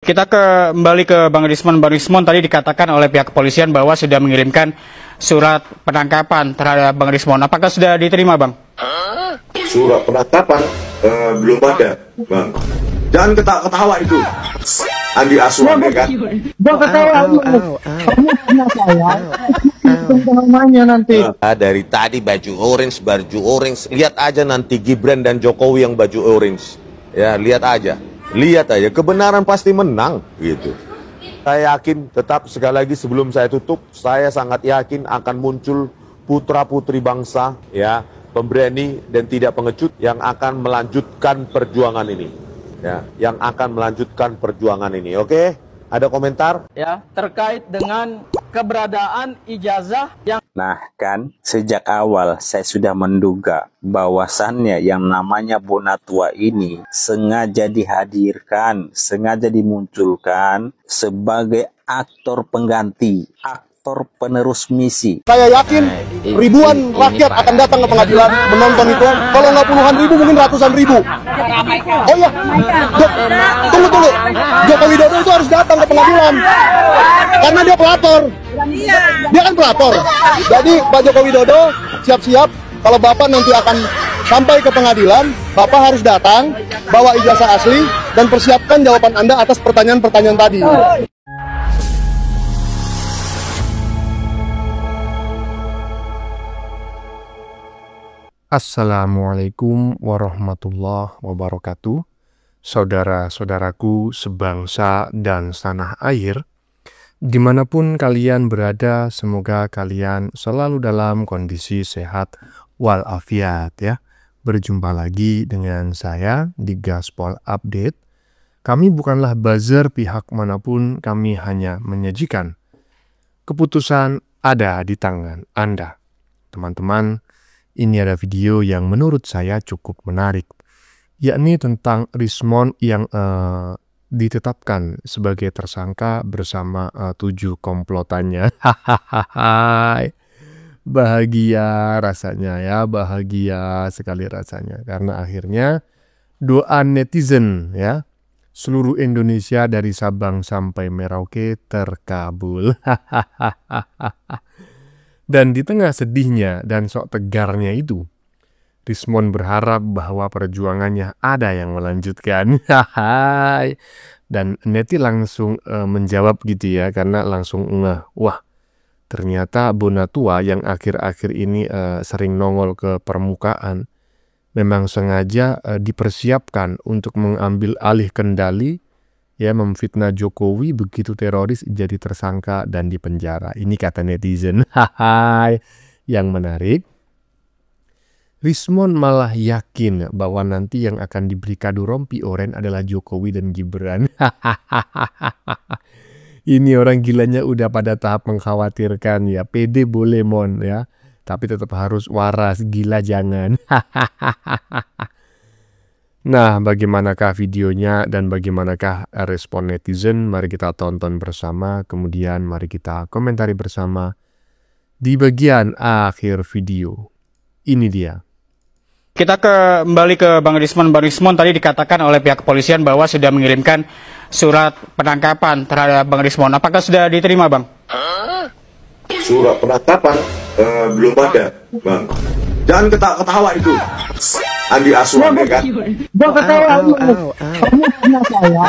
Kita kembali ke Bang Rismon. Bang Rismon, tadi dikatakan oleh pihak kepolisian bahwa sudah mengirimkan surat penangkapan terhadap Bang Rismon. Apakah sudah diterima, Bang? Surat penangkapan belum ada, Bang. Jangan ketawa itu. Andi Aswan, ya kan? Bang ketawa kamu punya saya. Namanya nanti. Dari tadi baju orange. Lihat aja nanti Gibran dan Jokowi yang baju orange. Ya, lihat aja. Lihat aja, kebenaran pasti menang, gitu. Saya yakin, tetap sekali lagi sebelum saya tutup, saya sangat yakin akan muncul putra-putri bangsa, ya, pemberani dan tidak pengecut yang akan melanjutkan perjuangan ini. Ya, yang akan melanjutkan perjuangan ini, oke? Ada komentar? Ya, terkait dengan keberadaan ijazah yang Nah, sejak awal saya sudah menduga bahwasannya yang namanya Bonatua ini sengaja dihadirkan, sengaja dimunculkan sebagai aktor pengganti, aktor penerus misi. Saya yakin ribuan rakyat akan datang ke pengadilan menonton itu. Kalau nggak puluhan ribu, mungkin ratusan ribu. Oh ya, tunggu. Joko Widodo itu harus datang ke pengadilan karena dia pelapor. Dia kan pelapor. Jadi Pak Joko Widodo siap-siap. Kalau Bapak nanti akan sampai ke pengadilan, Bapak harus datang, bawa ijazah asli, dan persiapkan jawaban Anda atas pertanyaan-pertanyaan tadi. Assalamualaikum warahmatullahi wabarakatuh. Saudara-saudaraku sebangsa dan setanah air, dimanapun kalian berada, semoga kalian selalu dalam kondisi sehat walafiat ya. Berjumpa lagi dengan saya di Gaspol Update. Kami bukanlah buzzer pihak manapun, kami hanya menyajikan keputusan ada di tangan Anda. Teman-teman, ini ada video yang menurut saya cukup menarik, yakni tentang Rismon yang ditetapkan sebagai tersangka bersama 7 komplotannya. Bahagia rasanya ya, bahagia sekali rasanya. Karena akhirnya doa netizen ya, seluruh Indonesia dari Sabang sampai Merauke terkabul. Dan di tengah sedihnya dan sok tegarnya itu, Rismon berharap bahwa perjuangannya ada yang melanjutkan. Dan neti langsung menjawab gitu ya, karena langsung wah, ternyata Bonatua yang akhir-akhir ini sering nongol ke permukaan memang sengaja dipersiapkan untuk mengambil alih kendali, ya, memfitnah Jokowi, begitu teroris jadi tersangka dan dipenjara. Ini kata netizen. Yang menarik, Rismon malah yakin bahwa nanti yang akan diberi kado rompi oren adalah Jokowi dan Gibran. Ini orang gilanya udah pada tahap mengkhawatirkan ya. Pede boleh mon ya, tapi tetap harus waras, gila jangan. Nah, bagaimanakah videonya dan bagaimanakah respon netizen? Mari kita tonton bersama, kemudian mari kita komentari bersama di bagian akhir video. Ini dia. Kita kembali ke Bang Rismon. Bang Rismon, tadi dikatakan oleh pihak kepolisian bahwa sudah mengirimkan surat penangkapan terhadap Bang Rismon. Apakah sudah diterima, Bang? Surat penangkapan belum ada, Bang. Jangan ketawa itu. Andi Aswan, ya kan? Bang ketawa kamu punya saya.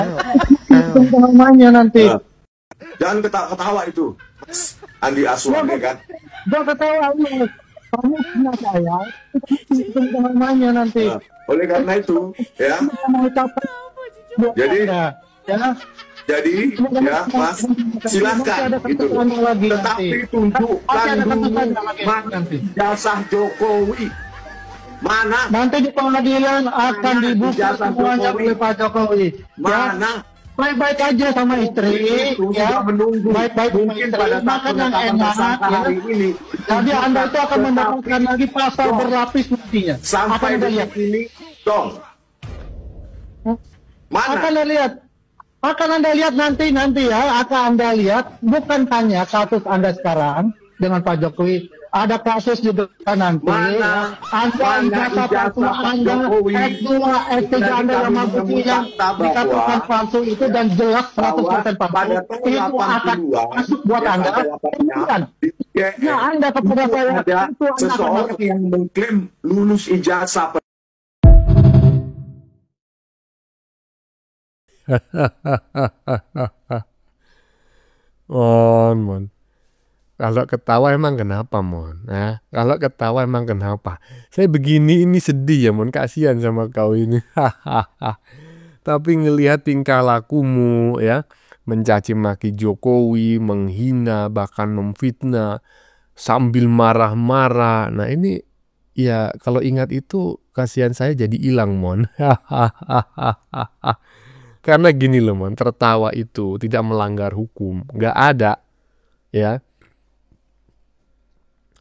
Namanya nanti. Jangan ketawa itu. Andi Aswan, ya kan? Bang ketawa kamu punya saya. Namanya nanti. Oleh karena itu, ya. Jadi, ya, Mas, silakan gitu. Tetapi tunjukkan dulu mana ijazah Jokowi. Mana? Nanti di pengadilan akan dibuka semuanya oleh Pak Jokowi. Mana? Baik-baik aja sama istri, ya. Baik-baik mungkin pada saat makan yang enak, hari ini. Jadi Anda itu akan mendapatkan lagi pasal berlapis nantinya. Sampai detik ini, dong. Mana? Akan Anda lihat nanti ya, akan Anda lihat bukan hanya kasus Anda sekarang dengan Pak Jokowi, ada kasus juga nanti. Mana Ijazah palsu Anda, S2, S3 Anda yang mampu yang dikatakan palsu itu dan jelas 100% palsu. Itu akan masuk buat Anda. Bukan. Ya Anda kepada saya ada itu Anda seseorang yang mengklaim lulus ijazah Mon. Kalau ketawa emang kenapa, Mon? Nah, kalau ketawa emang kenapa? Saya begini ini sedih ya, Mon. Kasihan sama kau ini. Tapi ngelihat tingkah lakumu ya, mencaci maki Jokowi, menghina, bahkan memfitnah sambil marah-marah. Nah, ini ya kalau ingat itu kasihan saya jadi hilang, Mon. Karena gini loh, Mon, tertawa itu tidak melanggar hukum. Nggak ada ya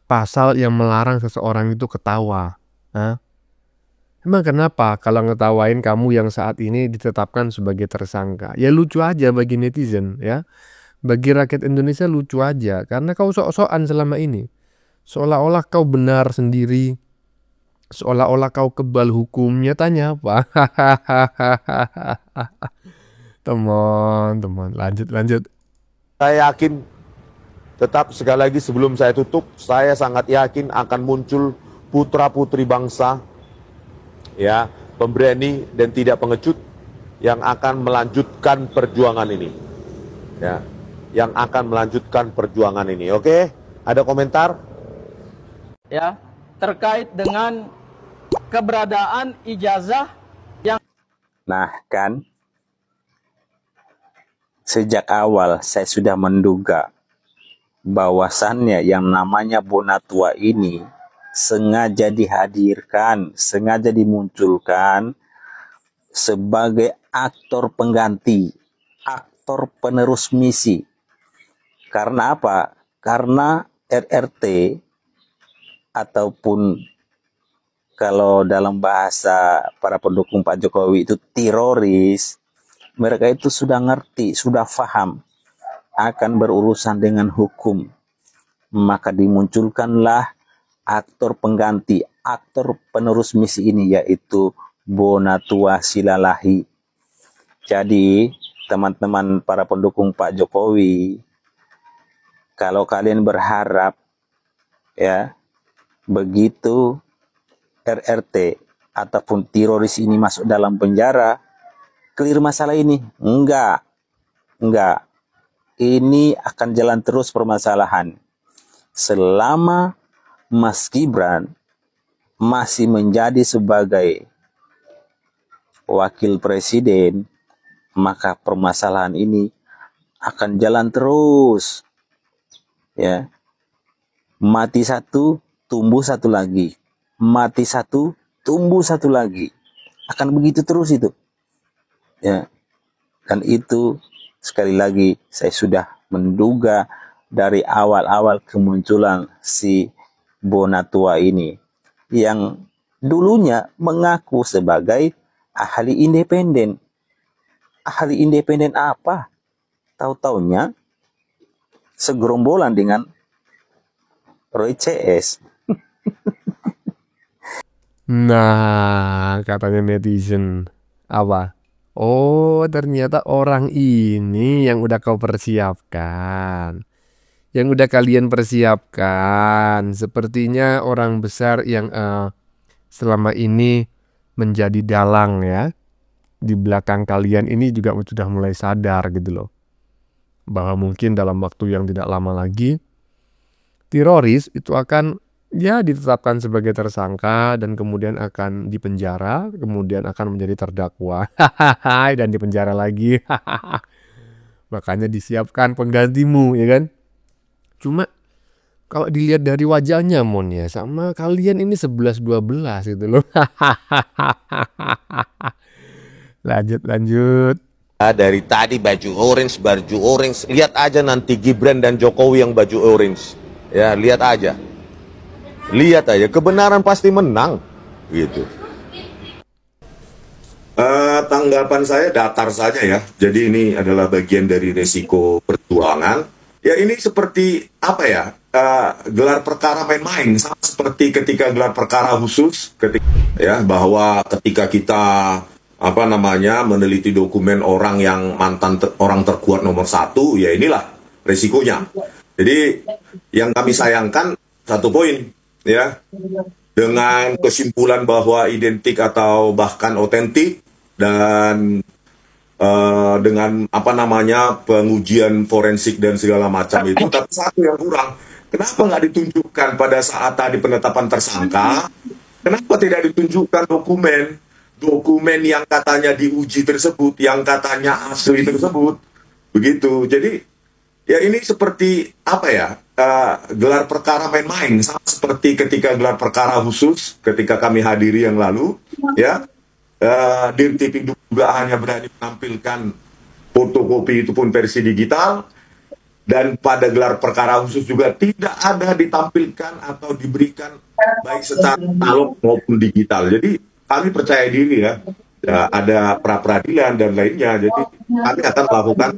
pasal yang melarang seseorang itu ketawa. Hah? Emang kenapa kalau ngetawain kamu yang saat ini ditetapkan sebagai tersangka? Ya lucu aja bagi netizen ya. Bagi rakyat Indonesia lucu aja. Karena kau sok-sokan selama ini. Seolah-olah kau benar sendiri. Seolah-olah kau kebal hukumnya. Tanya apa? Teman-teman, lanjut. Saya yakin, tetap sekali lagi sebelum saya tutup, saya sangat yakin akan muncul putra-putri bangsa, ya, pemberani dan tidak pengecut yang akan melanjutkan perjuangan ini, ya, yang akan melanjutkan perjuangan ini. Oke, ada komentar? Ya, terkait dengan keberadaan ijazah yang Nah kan, sejak awal saya sudah menduga bahwasannya yang namanya Bonatua ini sengaja dihadirkan, sengaja dimunculkan sebagai aktor pengganti, aktor penerus misi. Karena apa? Karena RRT ataupun kalau dalam bahasa para pendukung Pak Jokowi itu teroris, mereka itu sudah ngerti, sudah paham akan berurusan dengan hukum. Maka dimunculkanlah aktor pengganti, aktor penerus misi ini, yaitu Bonatua Silalahi. Jadi teman-teman para pendukung Pak Jokowi, kalau kalian berharap ya begitu RRT ataupun teroris ini masuk dalam penjara, clear masalah ini? Enggak. Ini akan jalan terus permasalahan. Selama Mas Gibran masih menjadi sebagai wakil presiden, maka permasalahan ini akan jalan terus. Ya. Mati satu, tumbuh satu lagi. Mati satu, tumbuh satu lagi. Akan begitu terus itu. Ya. Dan itu sekali lagi saya sudah menduga dari awal-awal kemunculan si Bonatua ini, yang dulunya mengaku sebagai ahli independen. Ahli independen apa? Tahu-taunya segerombolan dengan Roy CS. Nah, katanya netizen apa? Oh, ternyata orang ini yang udah kau persiapkan. Yang udah kalian persiapkan. Sepertinya orang besar yang selama ini menjadi dalang ya. Di belakang kalian ini juga sudah mulai sadar gitu loh. Bahwa mungkin dalam waktu yang tidak lama lagi, teroris itu akan ya ditetapkan sebagai tersangka dan kemudian akan dipenjara, kemudian akan menjadi terdakwa dan dipenjara lagi. Makanya disiapkan penggantimu, ya kan? Cuma kalau dilihat dari wajahnya, Mon, ya, sama kalian ini 11-12 gitu loh. Lanjut. Dari tadi baju orange, lihat aja nanti Gibran dan Jokowi yang baju orange. Ya, lihat aja. Lihat aja, kebenaran pasti menang, gitu. Tanggapan saya datar saja ya. Jadi ini adalah bagian dari resiko perjuangan. Ya ini seperti apa ya? gelar perkara main-main, sama seperti ketika gelar perkara khusus, bahwa ketika kita meneliti dokumen orang yang mantan orang terkuat nomor 1, ya inilah resikonya. Jadi yang kami sayangkan satu poin, ya, dengan kesimpulan bahwa identik atau bahkan otentik dan dengan pengujian forensik dan segala macam itu, tapi satu yang kurang. Kenapa nggak ditunjukkan pada saat tadi penetapan tersangka? Kenapa tidak ditunjukkan dokumen yang katanya diuji tersebut, yang katanya asli tersebut, begitu. Jadi ya ini seperti gelar perkara main-main, sama seperti ketika gelar perkara khusus ketika kami hadiri yang lalu, ya. Dirtipik juga hanya berani menampilkan fotokopi itu pun versi digital. Dan pada gelar perkara khusus juga tidak ada ditampilkan atau diberikan baik secara analog maupun digital. Jadi kami percaya diri ya ada pra-peradilan dan lainnya. Jadi kami akan melakukan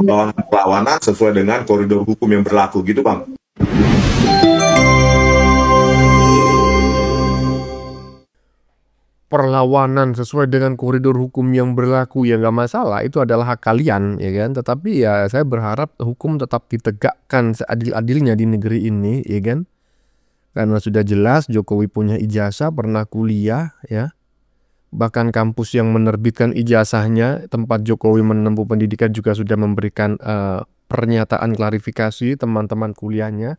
perlawanan sesuai dengan koridor hukum yang berlaku gitu, Bang. Perlawanan sesuai dengan koridor hukum yang berlaku ya nggak masalah, itu adalah hak kalian ya kan. Tetapi ya saya berharap hukum tetap ditegakkan seadil-adilnya di negeri ini ya kan. Karena sudah jelas Jokowi punya ijazah, pernah kuliah ya. Bahkan kampus yang menerbitkan ijazahnya tempat Jokowi menempuh pendidikan juga sudah memberikan pernyataan klarifikasi teman-teman kuliahnya.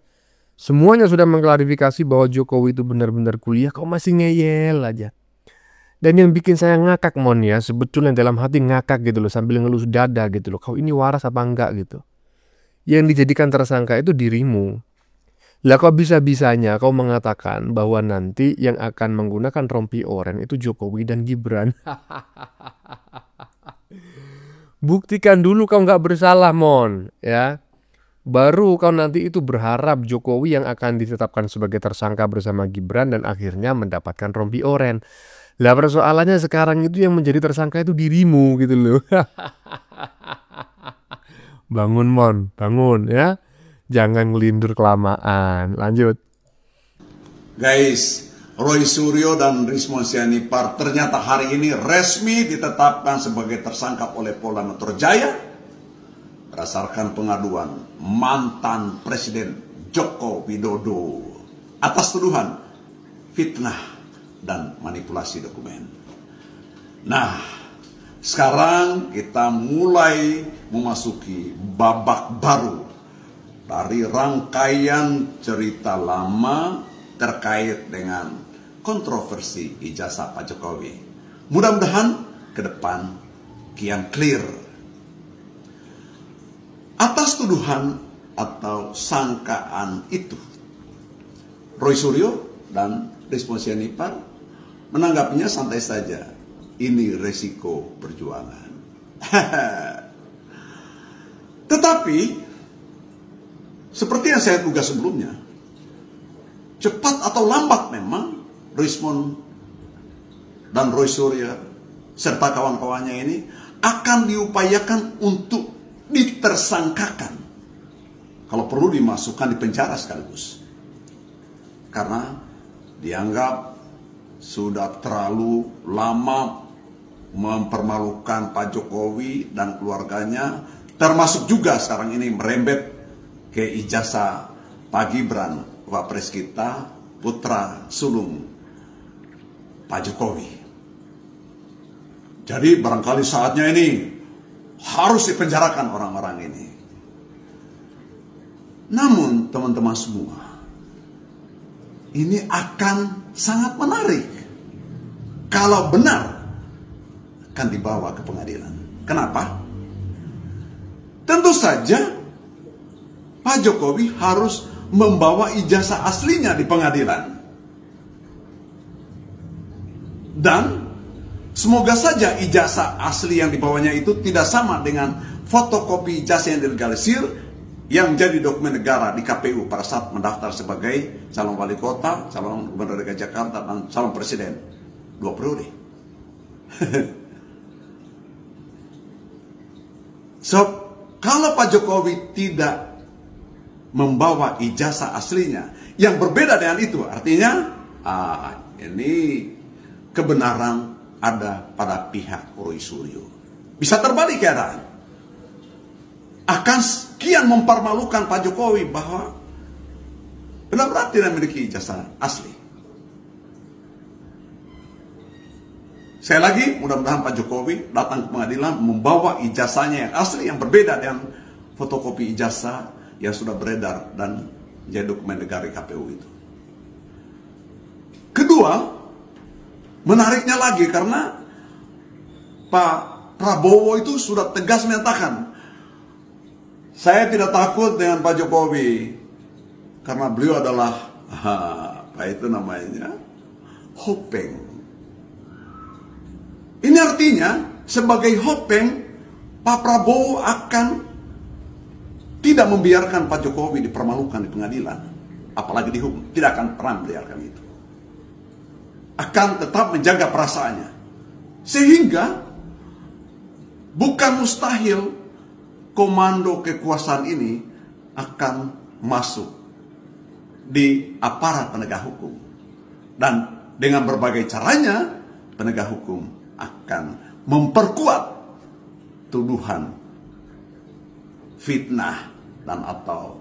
Semuanya sudah mengklarifikasi bahwa Jokowi itu benar-benar kuliah, kok masih ngeyel aja. Dan yang bikin saya ngakak ya, sebetulnya dalam hati ngakak gitu loh, sambil ngelus dada gitu loh. Kau ini waras apa enggak gitu. Yang dijadikan tersangka itu dirimu. Lah kok bisa-bisanya kau mengatakan bahwa nanti yang akan menggunakan rompi oranye itu Jokowi dan Gibran. Buktikan dulu kau nggak bersalah, Mon, ya. Baru kau nanti itu berharap Jokowi yang akan ditetapkan sebagai tersangka bersama Gibran dan akhirnya mendapatkan rompi oranye. Lah persoalannya sekarang itu yang menjadi tersangka itu dirimu gitu loh. Bangun, Mon, bangun ya. Jangan ngelindur kelamaan. Lanjut. Guys, Roy Suryo dan Rismon Sianipar ternyata hari ini resmi ditetapkan sebagai tersangka oleh Polda Metro Jaya berdasarkan pengaduan mantan Presiden Joko Widodo atas tuduhan fitnah dan manipulasi dokumen. Nah, sekarang kita mulai memasuki babak baru dari rangkaian cerita lama terkait dengan kontroversi ijazah Pak Jokowi. Mudah-mudahan ke depan kian clear. Atas tuduhan atau sangkaan itu, Roy Suryo dan Rismon Sianipar menanggapinya santai saja. Ini resiko perjuangan. Tetapi seperti yang saya duga sebelumnya, cepat atau lambat memang Rismon dan Roy Suryo serta kawan-kawannya ini akan diupayakan untuk ditersangkakan. Kalau perlu dimasukkan di penjara sekaligus. Karena dianggap sudah terlalu lama mempermalukan Pak Jokowi dan keluarganya, termasuk juga sekarang ini merembet ke ijazah Pak Gibran, Wapres kita, putra sulung Pak Jokowi. Jadi barangkali saatnya ini harus dipenjarakan orang-orang ini. Namun teman-teman semua, ini akan sangat menarik kalau benar akan dibawa ke pengadilan. Kenapa? Tentu saja Pak Jokowi harus membawa ijazah aslinya di pengadilan. Dan semoga saja ijazah asli yang dibawanya itu tidak sama dengan fotokopi ijazah yang dilegalisir yang menjadi dokumen negara di KPU pada saat mendaftar sebagai calon wali kota, calon gubernur DKI Jakarta, dan calon presiden 2 periode. So, kalau Pak Jokowi tidak membawa ijazah aslinya. Yang berbeda dengan itu, artinya ini kebenaran ada pada pihak Roy Suryo. Bisa terbalik keadaan. Akan sekian mempermalukan Pak Jokowi bahwa benar-benar tidak memiliki ijazah asli. Sekali lagi, mudah-mudahan Pak Jokowi datang ke pengadilan membawa ijazahnya yang asli, yang berbeda dengan fotokopi ijazah yang sudah beredar dan menjadi dokumen negara KPU itu. Kedua, menariknya lagi karena Pak Prabowo itu sudah tegas menyatakan, saya tidak takut dengan Pak Jokowi karena beliau adalah apa itu namanya, hopeng. Ini artinya sebagai hopeng, Pak Prabowo akan tidak membiarkan Pak Jokowi dipermalukan di pengadilan, apalagi dihukum. Tidak akan pernah membiarkan itu. Akan tetap menjaga perasaannya. Sehingga bukan mustahil komando kekuasaan ini akan masuk di aparat penegak hukum. Dan dengan berbagai caranya, penegak hukum akan memperkuat tuduhan fitnah dan atau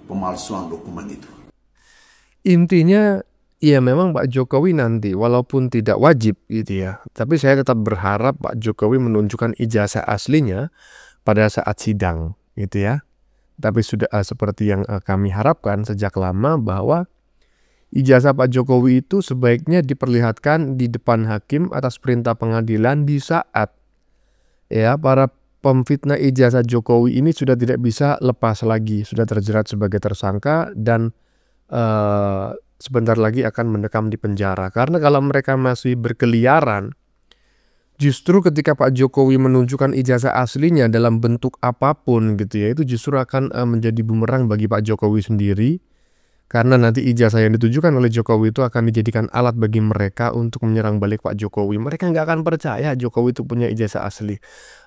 pemalsuan dokumen itu. Intinya ya memang Pak Jokowi nanti walaupun tidak wajib gitu ya, tapi saya tetap berharap Pak Jokowi menunjukkan ijazah aslinya pada saat sidang gitu ya. Tapi sudah seperti yang kami harapkan sejak lama bahwa ijazah Pak Jokowi itu sebaiknya diperlihatkan di depan hakim atas perintah pengadilan di saat ya para pemfitnah ijazah Jokowi ini sudah tidak bisa lepas lagi, sudah terjerat sebagai tersangka dan sebentar lagi akan mendekam di penjara. Karena kalau mereka masih berkeliaran, justru ketika Pak Jokowi menunjukkan ijazah aslinya dalam bentuk apapun gitu ya, itu justru akan menjadi bumerang bagi Pak Jokowi sendiri. Karena nanti ijazah yang ditujukan oleh Jokowi itu akan dijadikan alat bagi mereka untuk menyerang balik Pak Jokowi. Mereka nggak akan percaya Jokowi itu punya ijazah asli.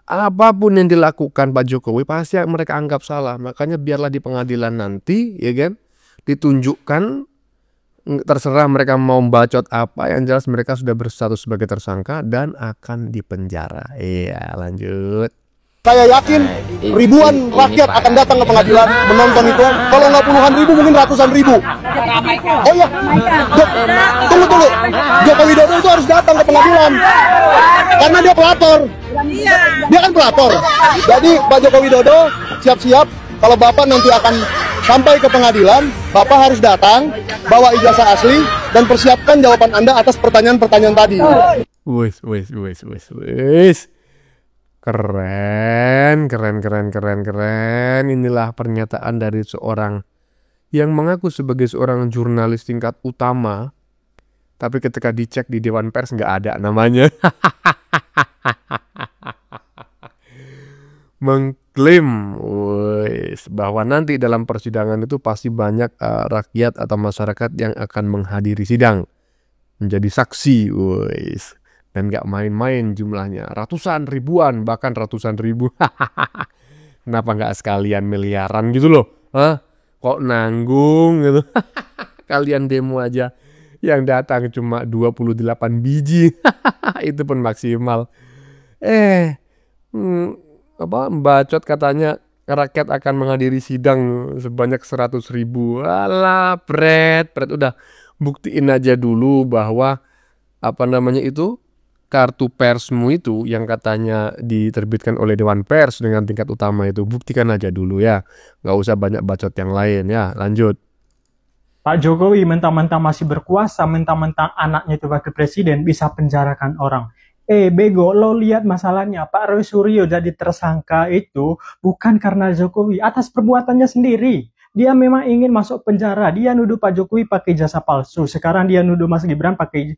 Apapun yang dilakukan Pak Jokowi pasti mereka anggap salah. Makanya biarlah di pengadilan nanti, ya kan, ditunjukkan, terserah mereka mau bacot apa, yang jelas mereka sudah berstatus sebagai tersangka dan akan dipenjara. Iya, lanjut. Saya yakin ribuan rakyat akan datang ke pengadilan menonton itu. Kalau nggak puluhan ribu, mungkin ratusan ribu. Oh iya, tunggu. Joko Widodo itu harus datang ke pengadilan. Karena dia pelapor. Dia kan pelapor. Jadi Pak Joko Widodo siap-siap. Kalau Bapak nanti akan sampai ke pengadilan, Bapak harus datang, bawa ijazah asli, dan persiapkan jawaban Anda atas pertanyaan-pertanyaan tadi. Wis. Keren. Inilah pernyataan dari seorang yang mengaku sebagai seorang jurnalis tingkat utama, tapi ketika dicek di Dewan Pers nggak ada namanya. Mengklaim bahwa nanti dalam persidangan itu pasti banyak rakyat atau masyarakat yang akan menghadiri sidang, menjadi saksi. Dan gak main-main jumlahnya, ratusan ribuan, bahkan ratusan ribu. Kenapa gak sekalian miliaran gitu loh? Kok nanggung gitu? Kalian demo aja, yang datang cuma 28 biji. Itu pun maksimal. Bacot katanya rakyat akan menghadiri sidang sebanyak 100.000. Alah, pret, udah buktiin aja dulu bahwa kartu persmu itu yang katanya diterbitkan oleh Dewan Pers dengan tingkat utama itu, buktikan aja dulu ya. Nggak usah banyak bacot yang lain ya. Lanjut. Pak Jokowi mentang-mentang masih berkuasa, mentang-mentang anaknya itu wakil presiden, bisa penjarakan orang. Bego, lo lihat masalahnya. Pak Roy Suryo jadi tersangka itu bukan karena Jokowi, atas perbuatannya sendiri. Dia memang ingin masuk penjara. Dia nuduh Pak Jokowi pakai ijazah palsu. Sekarang dia nuduh Mas Gibran pakai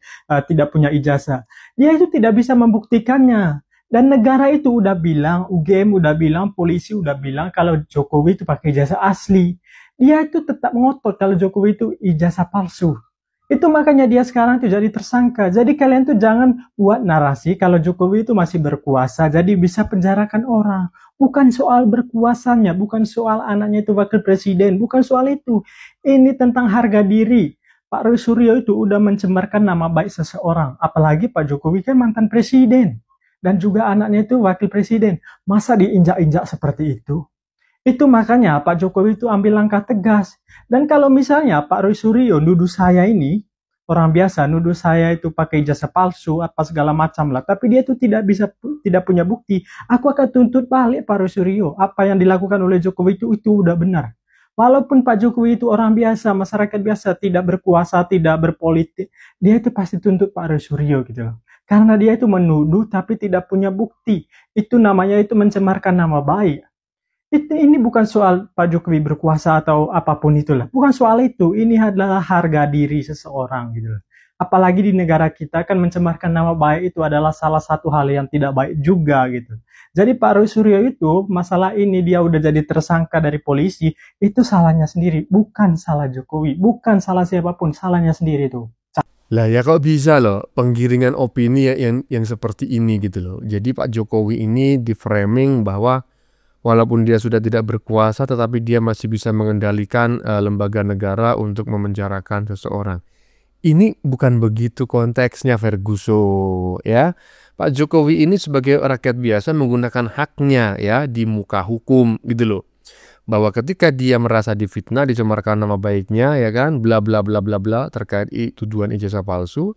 tidak punya ijazah. Dia itu tidak bisa membuktikannya. Dan negara itu udah bilang, UGM udah bilang, polisi udah bilang kalau Jokowi itu pakai ijazah asli. Dia itu tetap ngotot kalau Jokowi itu ijazah palsu. Itu makanya dia sekarang tuh jadi tersangka. Jadi kalian tuh jangan buat narasi kalau Jokowi itu masih berkuasa, jadi bisa penjarakan orang. Bukan soal berkuasanya, bukan soal anaknya itu wakil presiden, bukan soal itu. Ini tentang harga diri. Pak Roy Suryo itu udah mencemarkan nama baik seseorang. Apalagi Pak Jokowi kan mantan presiden. Dan juga anaknya itu wakil presiden. Masa diinjak-injak seperti itu? Itu makanya Pak Jokowi itu ambil langkah tegas. Dan kalau misalnya Pak Roy Suryo nuduh saya ini, orang biasa nuduh saya itu pakai ijazah palsu, apa segala macam lah. Tapi dia itu tidak punya bukti. Aku akan tuntut balik Pak Roy Suryo. Apa yang dilakukan oleh Jokowi itu udah benar. Walaupun Pak Jokowi itu orang biasa, masyarakat biasa, tidak berkuasa, tidak berpolitik, dia itu pasti tuntut Pak Roy Suryo gitu loh. Karena dia itu menuduh tapi tidak punya bukti. Itu namanya itu mencemarkan nama baik. Ini bukan soal Pak Jokowi berkuasa atau apapun itulah. Bukan soal itu. Ini adalah harga diri seseorang gitu loh. Apalagi di negara kita kan mencemarkan nama baik itu adalah salah satu hal yang tidak baik juga gitu. Jadi Pak Roy Suryo itu masalah ini dia udah jadi tersangka dari polisi, itu salahnya sendiri, bukan salah Jokowi, bukan salah siapapun, salahnya sendiri tuh. Lah ya kok bisa loh penggiringan opini yang seperti ini gitu loh. Jadi Pak Jokowi ini di framing bahwa walaupun dia sudah tidak berkuasa tetapi dia masih bisa mengendalikan lembaga negara untuk memenjarakan seseorang. Ini bukan begitu konteksnya Ferguson ya. Pak Jokowi ini sebagai rakyat biasa menggunakan haknya ya di muka hukum gitu loh. Bahwa ketika dia merasa difitnah, dicemarkan nama baiknya ya kan, bla bla bla bla bla terkait tuduhan ijazah palsu,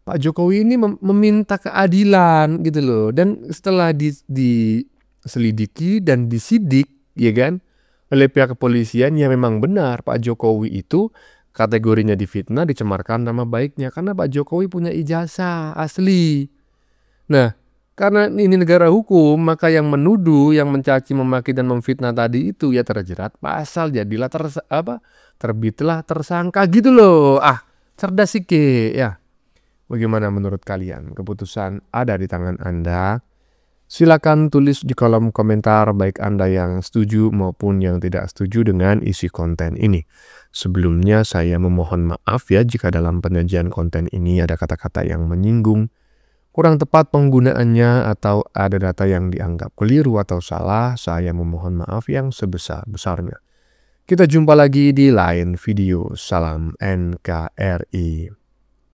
Pak Jokowi ini meminta keadilan gitu loh. Dan setelah diselidiki dan disidik ya kan oleh pihak kepolisian, ya memang benar Pak Jokowi itu kategorinya difitnah, dicemarkan nama baiknya karena Pak Jokowi punya ijazah asli. Nah, karena ini negara hukum, maka yang menuduh, yang mencaci, memaki dan memfitnah tadi itu ya terjerat pasal, jadilah terbitlah tersangka gitu loh. Cerdas sih ya. Bagaimana menurut kalian? Keputusan ada di tangan Anda. Silakan tulis di kolom komentar baik Anda yang setuju maupun yang tidak setuju dengan isi konten ini. Sebelumnya saya memohon maaf ya jika dalam penyajian konten ini ada kata-kata yang menyinggung, kurang tepat penggunaannya, atau ada data yang dianggap keliru atau salah. Saya memohon maaf yang sebesar-besarnya. Kita jumpa lagi di lain video. Salam NKRI.